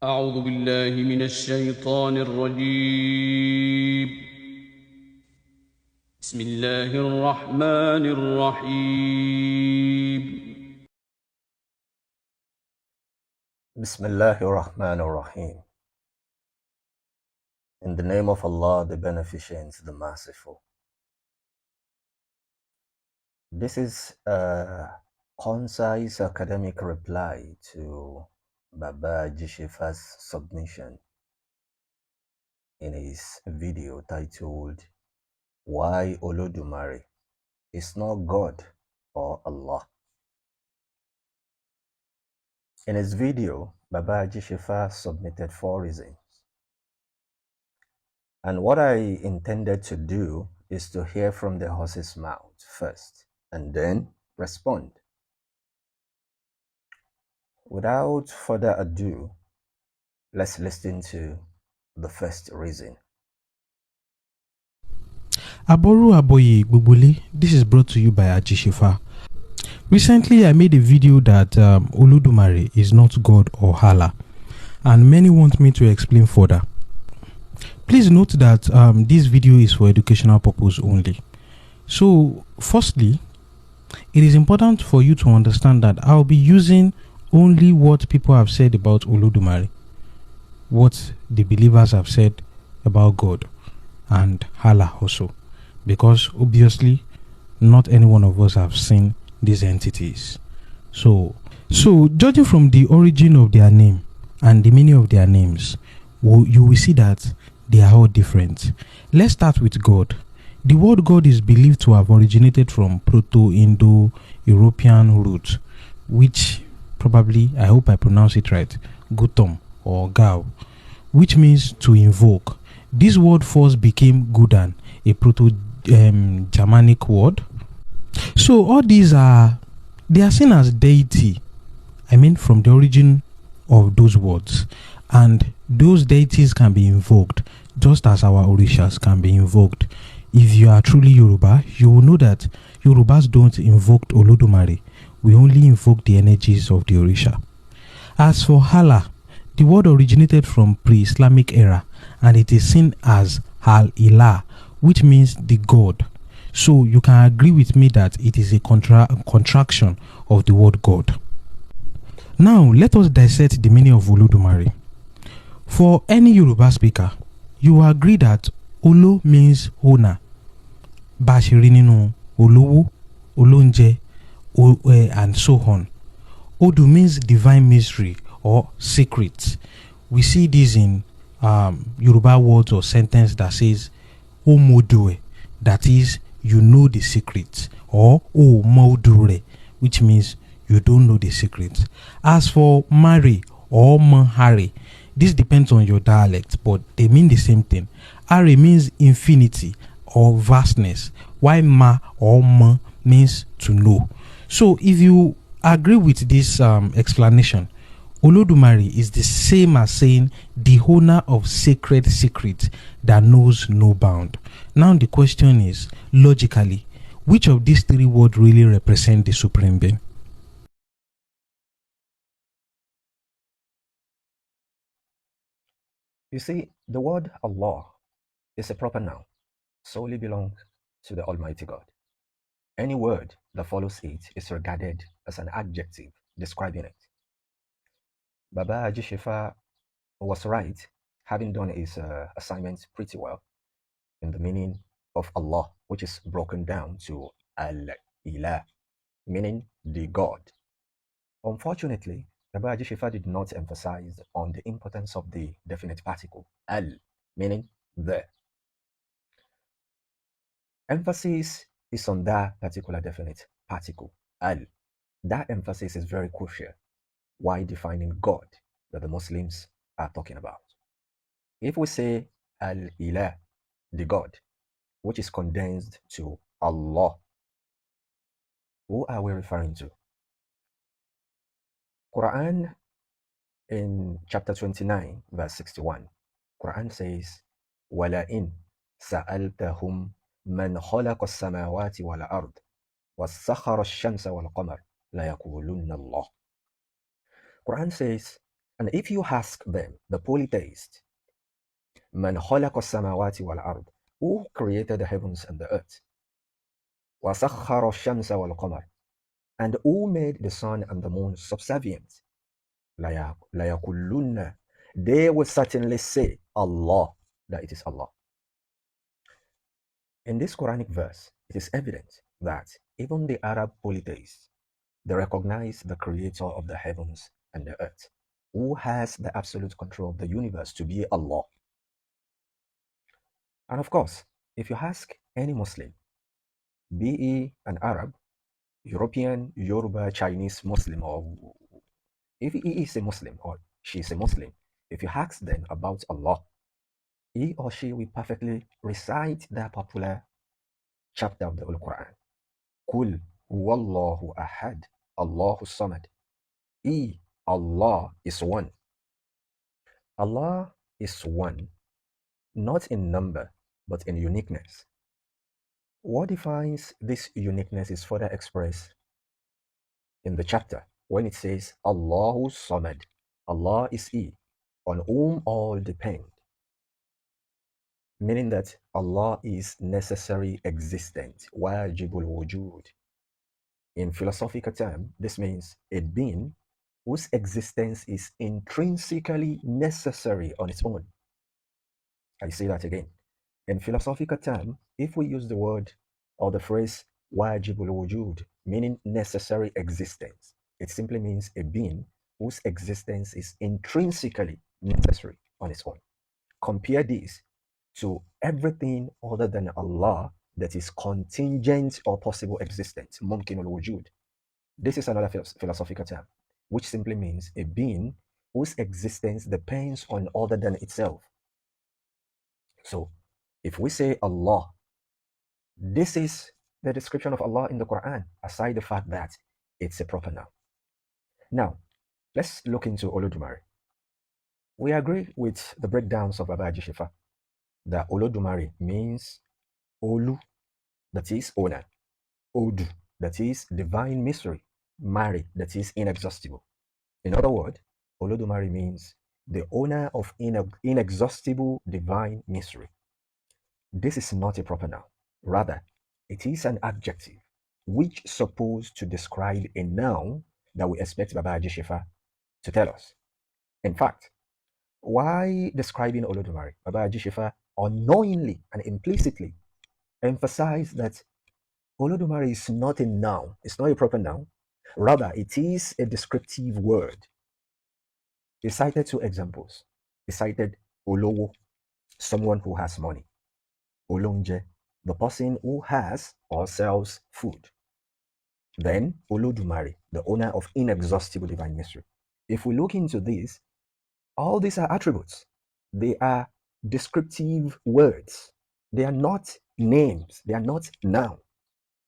أعوذ بالله من الشيطان الرجيم. بسم الله الرحمن الرحيم. بسم الله الرحمن الرحيم. In the name of Allah, the Beneficent, the Merciful. This is a concise academic reply to Baba Jishifa's submission in his video titled Why Olódùmarè is not God or Allah. In his video, Baba Jishifa submitted 4 reasons. And what I intended to do is to hear from the horse's mouth first and then respond. Without further ado, let's listen to the first reason. Aboru Aboye Gbubule, this is brought to you by Ajishifa. Recently, I made a video that Olódùmarè is not God or Allah, and many want me to explain further. Please note that this video is for educational purpose only. So, firstly, it is important for you to understand that I'll be using only what people have said about Olódùmarè, what the believers have said about God and Allah also, because obviously not any one of us have seen these entities. So judging from the origin of their name and the meaning of their names, you will see that they are all different. Let's start with God. The word God is believed to have originated from Proto-Indo-European root, which probably, I hope I pronounce it right, Gutom or Gao, which means to invoke. This word first became Gudan, a Proto-Germanic word. So all these they are seen as deity, from the origin of those words. And those deities can be invoked, just as our Orishas can be invoked. If you are truly Yoruba, you will know that Yorubas don't invoke Olódùmarè. We only invoke the energies of the Orisha. As for Allah, the word originated from pre-Islamic era, and it is seen as Al-Ilah, which means the God. So you can agree with me that it is a contraction of the word God. Now let us dissect the meaning of Olódùmarè. For any Yoruba speaker, you will agree that Olo means owner. Bashiri nínú Olówó, Olóúnjẹ, and so on. Odu means divine mystery or secret. We see this in Yoruba words or sentence that says Omodoe, that is, you know the secret, or Omodure, which means you don't know the secret. As for Mari or Mahari, this depends on your dialect, but they mean the same thing. Ari means infinity or vastness, while Ma or Ma means to know. So if you agree with this explanation, Olódùmarè is the same as saying the owner of sacred secret that knows no bound. Now the question is, logically, which of these 3 words really represent the Supreme Being? You see, the word Allah is a proper noun, solely belongs to the Almighty God. Any word that follows it is regarded as an adjective describing it. Baba Ajishifa was right, having done his assignment pretty well in the meaning of Allah, which is broken down to Al-Ilah, meaning the God. Unfortunately, Baba Ajishifa did not emphasize on the importance of the definite particle, Al, meaning the. Emphasis is on that particular definite particle, Al. That emphasis is very crucial while defining God that the Muslims are talking about. If we say Al-Ilah, the God, which is condensed to Allah, who are we referring to? Quran in chapter 29, verse 61, Quran says, وَلَئِن سَأَلْتَهُمْ مَنْ خَلَقَ السَّمَاوَاتِ وَالْأَرْضِ وَسَخَّرَ الشَّمْسَ وَالْقَمَرَ لَيَقُولُنَّ اللَّهُ. Quran says, And if you ask them, the polytheist, Man khalaqa samawati wal ard, who created the heavens and the earth? Wa sakhara shamsa wal qamar, and who made the sun and the moon subservient? La yakullunna, they will certainly say Allah, that it is Allah. In this Quranic verse, it is evident that even the Arab polytheists, they recognize the creator of the heavens and the earth, who has the absolute control of the universe, to be Allah. And of course, if you ask any Muslim, be he an Arab, European, Yoruba, Chinese Muslim, or if he is a Muslim or she is a Muslim, if you ask them about Allah, he or she will perfectly recite that popular chapter of the Holy Quran. Kul huwallahu ahad, Allahu samad. He, Allah, is one. Allah is one, not in number, but in uniqueness. What defines this uniqueness is further expressed in the chapter when it says Allahu samad. Allah is He, on whom all depend. Meaning that Allah is necessary existent, wajibul wujud. In philosophical terms, this means a being whose existence is intrinsically necessary on its own. I say that again. In philosophical terms, if we use the word or the phrase wajibul wujud, meaning necessary existence, it simply means a being whose existence is intrinsically necessary on its own. Compare this to everything other than Allah that is contingent or possible existence, mumkinul wujud. This is another philosophical term, which simply means a being whose existence depends on other than itself. So, if we say Allah, this is the description of Allah in the Quran, aside the fact that it's a proper noun. Now, let's look into Olódùmarè. We agree with the breakdowns of Baba Ajishifa that Olódùmarè means Olu, that is owner, Odu, that is divine mystery, Mari, that is inexhaustible. In other words, Olódùmarè means the owner of inexhaustible divine mystery. This is not a proper noun. Rather, it is an adjective which is supposed to describe a noun that we expect Baba Ajishifa to tell us. In fact, why describing Olódùmarè, Baba Ajishifa unknowingly and implicitly emphasized that Olódùmarè is not a noun, it's not a proper noun. Rather, it is a descriptive word. He cited two examples. He cited Olowo, someone who has money. Olóúnjẹ, the person who has or sells food. Then Olódùmarè, the owner of inexhaustible divine mystery. If we look into this, all these are attributes. They are descriptive words. They are not names. They are not nouns.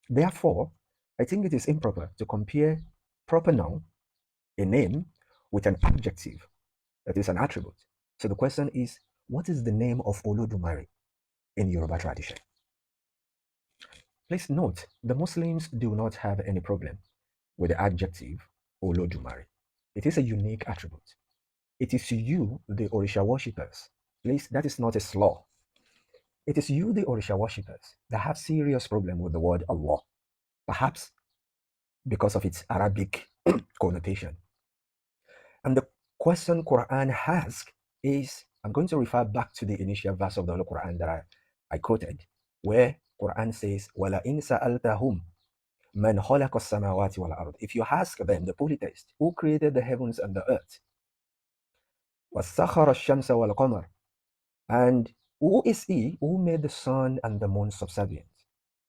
Therefore, I think it is improper to compare proper noun, a name, with an adjective, that is an attribute. So the question is, what is the name of Olódùmarè in Yoruba tradition? Please note, the Muslims do not have any problem with the adjective Olódùmarè. It is a unique attribute. It is you, the Orisha worshippers. Please, that is not a slaw. It is you, the Orisha worshippers, that have serious problem with the word Allah. Perhaps because of its Arabic connotation. And the question Quran asks is, I'm going to refer back to the initial verse of the Holy Quran that I quoted, where Quran says, وَلَئِن سَأَلْتَهُمْ مَنْ خَلَقَ السَّمَاوَاتِ وَالْأَرْضِ. If you ask them, the polytheist, who created the heavens and the earth, وَسَخَرَ الشَّمْسَ وَالْقَمَرِ, and who is he who made the sun and the moon subservient?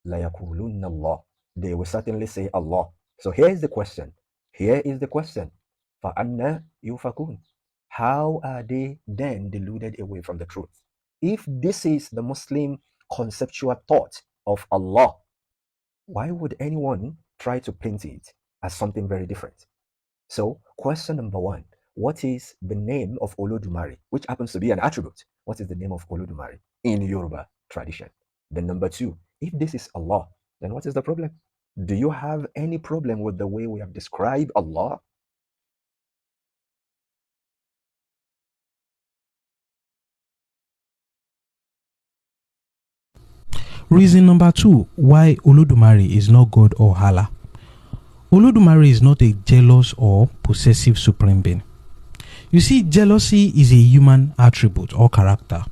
لَيَقُولُنَّ اللَّهِ. They will certainly say Allah. So here is the question. Here is the question. فَأَنَّ يُفَكُونَ. How are they then deluded away from the truth? If this is the Muslim conceptual thought of Allah, why would anyone try to paint it as something very different? So, question number one, what is the name of Olódùmarè, which happens to be an attribute? What is the name of Olódùmarè in Yoruba tradition? Then number two, if this is Allah, then what is the problem? Do you have any problem with the way we have described Allah? Reason number 2 why Olódùmarè is not God or Allah. Olódùmarè is not a jealous or possessive supreme being. You see, jealousy is a human attribute or character.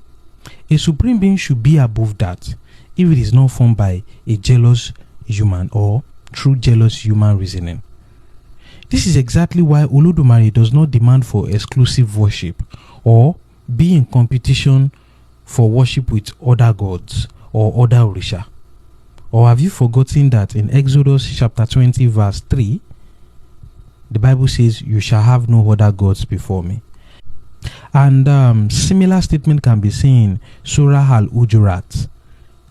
A supreme being should be above that if it is not formed by a jealous human or through jealous human reasoning. This is exactly why Olódùmarè does not demand for exclusive worship or be in competition for worship with other gods or other Orisha. Or have you forgotten that in Exodus chapter 20 verse 3, the Bible says, "You shall have no other gods before me." And similar statement can be seen in Surah Al-Hujurat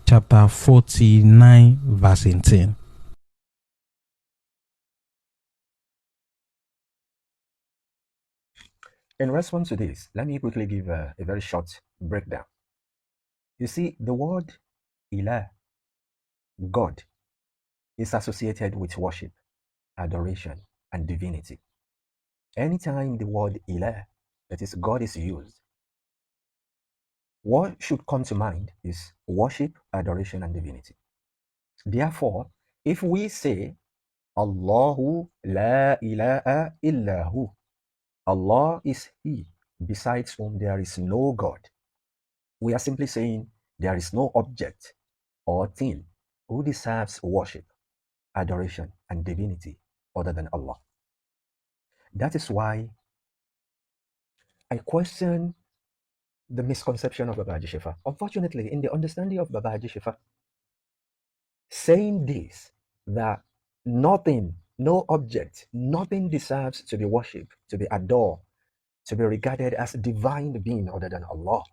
chapter 49 verse 18. In response to this, let me quickly give a very short breakdown. You see, the word Ilah, God, is associated with worship, adoration, and divinity. Anytime the word Ilah, that is God, is used, what should come to mind is worship, adoration, and divinity. Therefore, if we say Allahu la ilaha illahu, Allah is He, besides whom there is no God, we are simply saying there is no object or thing who deserves worship, adoration, and divinity other than Allah. That is why I question the misconception of Baba Haji Shefa. Unfortunately, in the understanding of Baba Haji Shefa, saying this, that nothing, no object, nothing deserves to be worshipped, to be adored, to be regarded as a divine being other than Allah.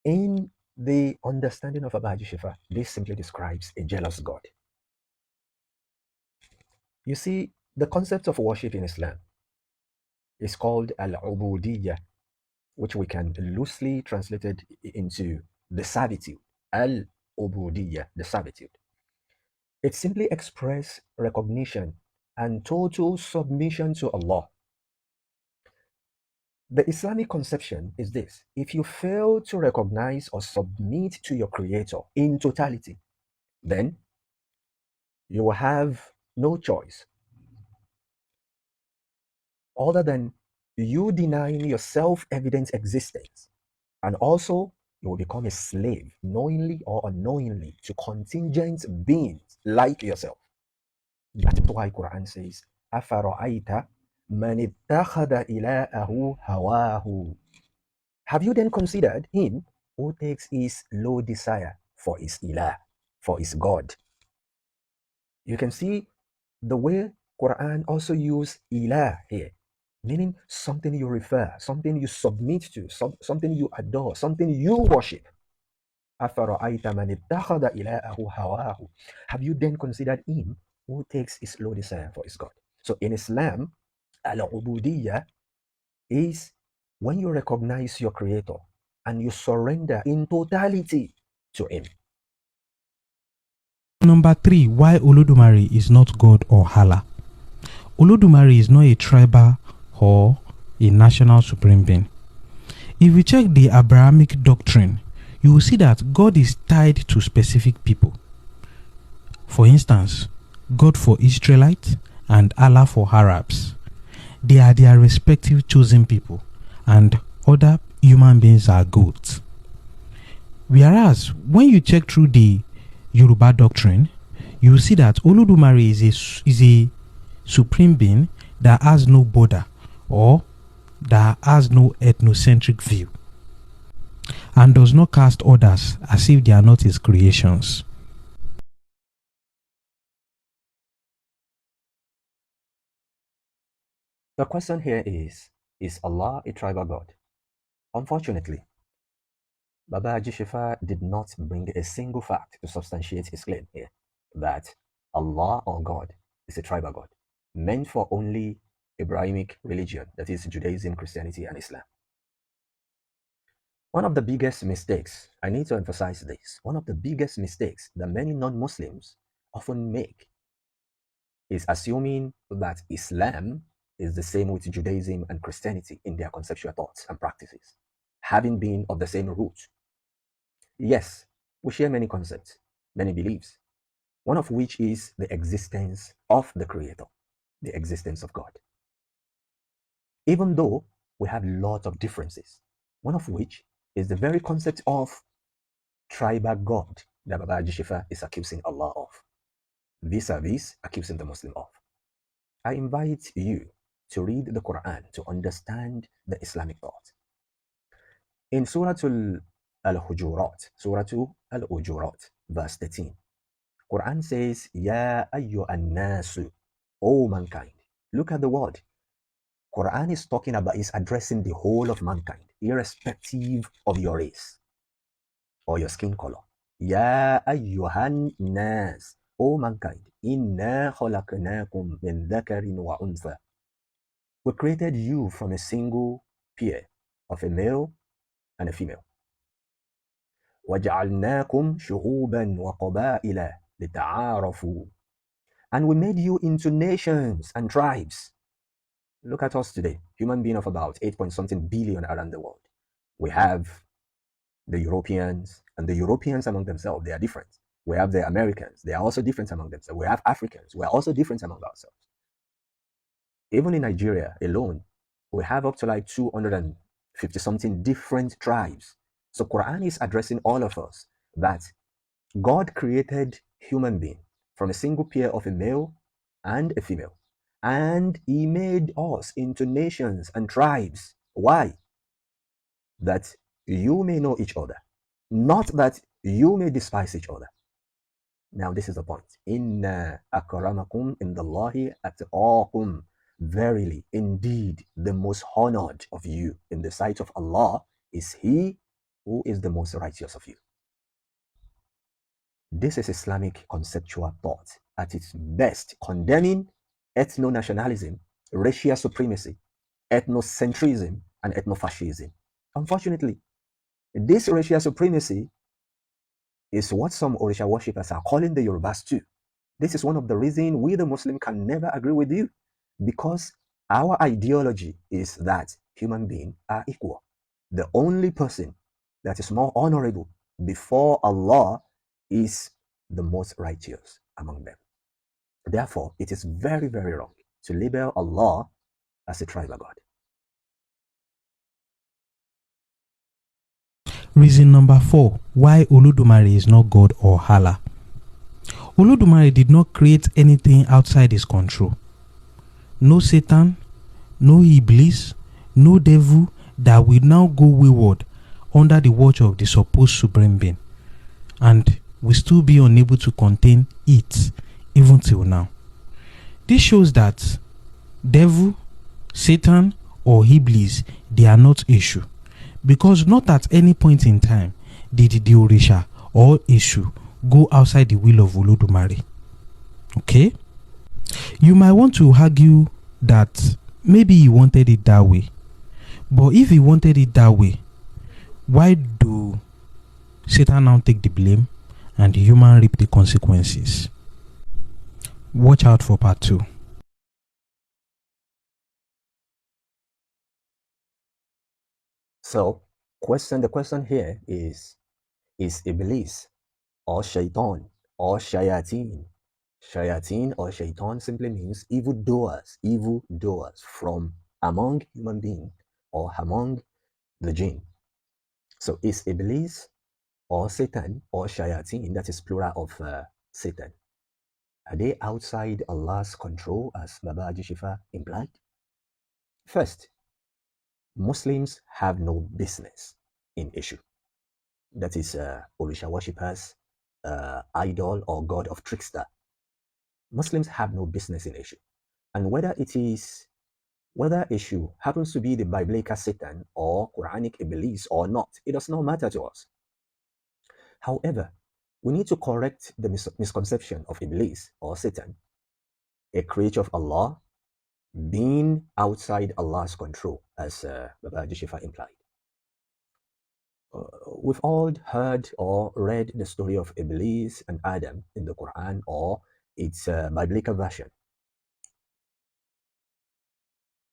In the understanding of Baba Haji Shefa, this simply describes a jealous God. You see, the concept of worship in Islam is called al-ubudiyya, which we can loosely translate it into the servitude. Al-ubudiyya, the servitude. It simply expresses recognition and total submission to Allah. The Islamic conception is this: if you fail to recognize or submit to your Creator in totality, then you will have no choice other than you denying your self-evident existence, and also you will become a slave, knowingly or unknowingly, to contingent beings like yourself. That's why Quran says, أَفَرَأَيْتَ مَنِ اتَّخَذَ إِلَهَهُ هَوَاهُ. Have you then considered him who takes his low desire for his ilah, for his God? You can see the way Quran also use ilah here, meaning something you refer, something you submit to, something you adore, something you worship. أَفَرَأَيْتَ مَنِ اتَّخَذَ إِلَهَهُ هَوَاهُ. Have you then considered him who takes his low desire for his God? So in Islam, al-ubudiyya is when you recognize your Creator and you surrender in totality to Him. Number 3 why Olódùmarè is not God or Allah. Olódùmarè is not a tribal or a national supreme being. If you check the Abrahamic doctrine, you will see that God is tied to specific people. For instance, God for Israelites and Allah for Arabs. They are their respective chosen people, and other human beings are gods. Whereas, when you check through the Yoruba doctrine, you will see that Olódùmarè is a supreme being that has no border or that has no ethnocentric view, and does not cast others as if they are not his creations. The question here is Allah a tribal God? Unfortunately, Baba Haji Shefa did not bring a single fact to substantiate his claim here that Allah or God is a tribal God, meant for only Abrahamic religion, that is Judaism, Christianity, and Islam. One of the biggest mistakes, I need to emphasize this, one of the biggest mistakes that many non-Muslims often make is assuming that Islam is the same with Judaism and Christianity in their conceptual thoughts and practices, having been of the same root. Yes, we share many concepts, many beliefs, one of which is the existence of the Creator, the existence of God. Even though we have lots of differences, one of which is the very concept of tribal God that Baba Shifa is accusing Allah of, vis-a-vis accusing the Muslim of. I invite you to read the Quran to understand the Islamic thought. In Surah Al-Hujurat, verse 13, Quran says, Ya ayyuhan nasu, O mankind. Look at the word. Quran is talking about, is addressing the whole of mankind, irrespective of your race or your skin color. Ya ayyuhan nas, O mankind. Inna khalaqnakum min dhakarin wa untha. We created you from a single pair of a male and a female. وَجَعَلْنَاكُمْ شُعُوبًا وَقَبَائِلَ لِتَعَارَفُوا. And we made you into nations and tribes. Look at us today, human being of about 8-point-something billion around the world. We have the Europeans, and the Europeans among themselves, they are different. We have the Americans, they are also different among themselves. We have Africans, we are also different among ourselves. Even in Nigeria alone, we have up to like 250-something different tribes. So Quran is addressing all of us that God created human being from a single pair of a male and a female. And he made us into nations and tribes. Why? That you may know each other, not that you may despise each other. Now this is the point. Inna akramakum indallahi atqakum. Verily, indeed, the most honored of you in the sight of Allah is he who is the most righteous of you. This is Islamic conceptual thought at its best, condemning ethno-nationalism, racial supremacy, ethnocentrism, and ethnofascism. Unfortunately, this racial supremacy is what some Orisha worshippers are calling the Yorubas too. This is one of the reasons we the Muslim can never agree with you, because our ideology is that human beings are equal. The only person that is more honorable before Allah is the most righteous among them. Therefore, it is very, very wrong to label Allah as a tribal God. Reason number 4, why Olódùmarè is not God or Allah. Olódùmarè did not create anything outside his control. No Satan, no Iblis, no devil that will now go wayward under the watch of the supposed supreme being, and will still be unable to contain it even till now. This shows that devil, Satan, or Iblis, they are not issue, because not at any point in time did the Orisha or issue go outside the will of Olódùmarè. Okay? You might want to argue that maybe he wanted it that way, but if he wanted it that way, why do Satan now take the blame and the human reap the consequences? Watch out for part 2. So, the question here is Iblis or Shaitan or Shayateen? Shayateen or Shaitan simply means evildoers from among human beings or among the jinn. So is Iblis or Satan or Shayateen, that is plural of Satan, are they outside Allah's control as Baba Shifa implied? First, Muslims have no business in issue. That is Orisha worshippers, idol or god of trickster. Muslims have no business in issue. And whether issue happens to be the biblical Satan or Quranic Iblis or not, it does not matter to us. However, we need to correct the misconception of Iblis or Satan, a creature of Allah, being outside Allah's control, as Baba Shifa implied. We've all heard or read the story of Iblis and Adam in the Quran or its biblical version.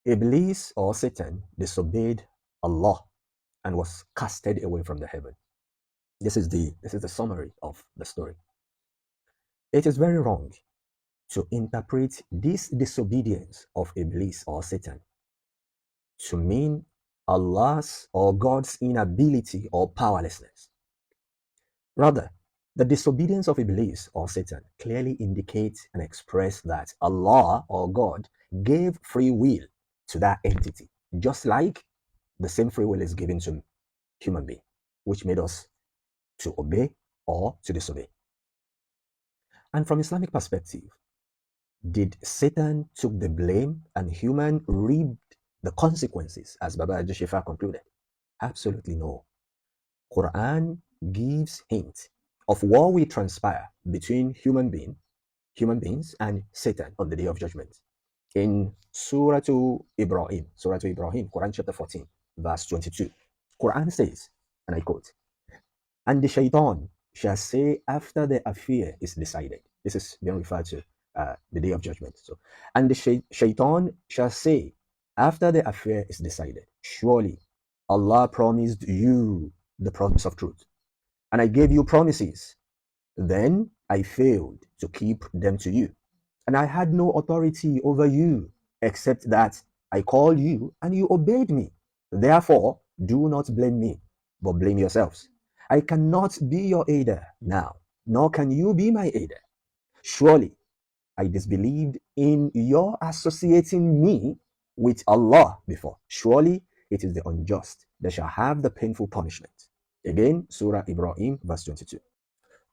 Iblis or Satan disobeyed Allah and was casted away from the heaven. This is the summary of the story. It is very wrong to interpret this disobedience of Iblis or Satan to mean Allah's or God's inability or powerlessness. Rather, the disobedience of Iblis or Satan clearly indicates and expresses that Allah or God gave free will to that entity, just like the same free will is given to human being, which made us to obey or to disobey. And from Islamic perspective, did Satan took the blame and human reaped the consequences, as Baba Josepha concluded? Absolutely no. Quran gives hint of what will transpire between human beings and Satan on the day of judgment. In Surah Ibrahim, Quran chapter 14, verse 22, Quran says, and I quote, "And the shaitan shall say after the affair is decided." This is being referred to the day of judgment. So, and the shaitan shall say after the affair is decided, "Surely Allah promised you the promise of truth, and I gave you promises. Then I failed to keep them to you, and I had no authority over you except that I called you and you obeyed me. Therefore, do not blame me, but blame yourselves. I cannot be your aider now, nor can you be my aider. Surely I disbelieved in your associating me with Allah before. Surely it is the unjust that shall have the painful punishment." Again, Surah Ibrahim, verse 22.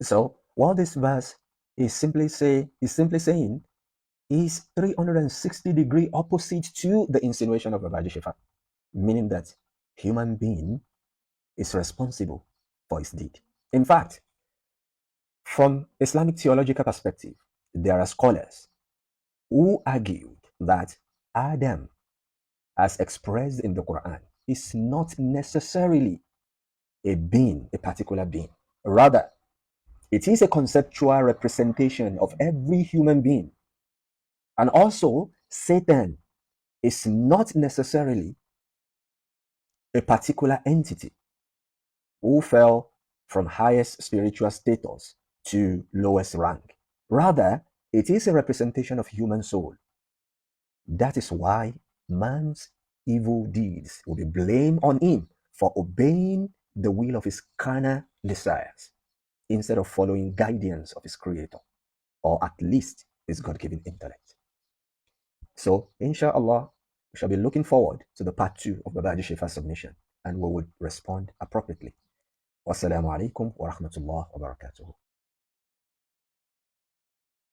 So, what this verse is simply saying is 360-degree opposite to the insinuation of Baba Shefa, meaning that human being is responsible for his deed. In fact, from Islamic theological perspective, there are scholars who argued that Adam, as expressed in the Quran, is not necessarily a being, a particular being. Rather, it is a conceptual representation of every human being. And also, Satan is not necessarily a particular entity who fell from highest spiritual status to lowest rank. Rather, it is a representation of human soul. That is why man's evil deeds will be blamed on him for obeying the will of his carnal desires instead of following guidance of his creator, or at least his God-given intellect. So, inshallah, we shall be looking forward to the part 2 of Baba Shefa's submission, and we will respond appropriately. Wassalamu alaikum wa rahmatullah wa barakatuhu.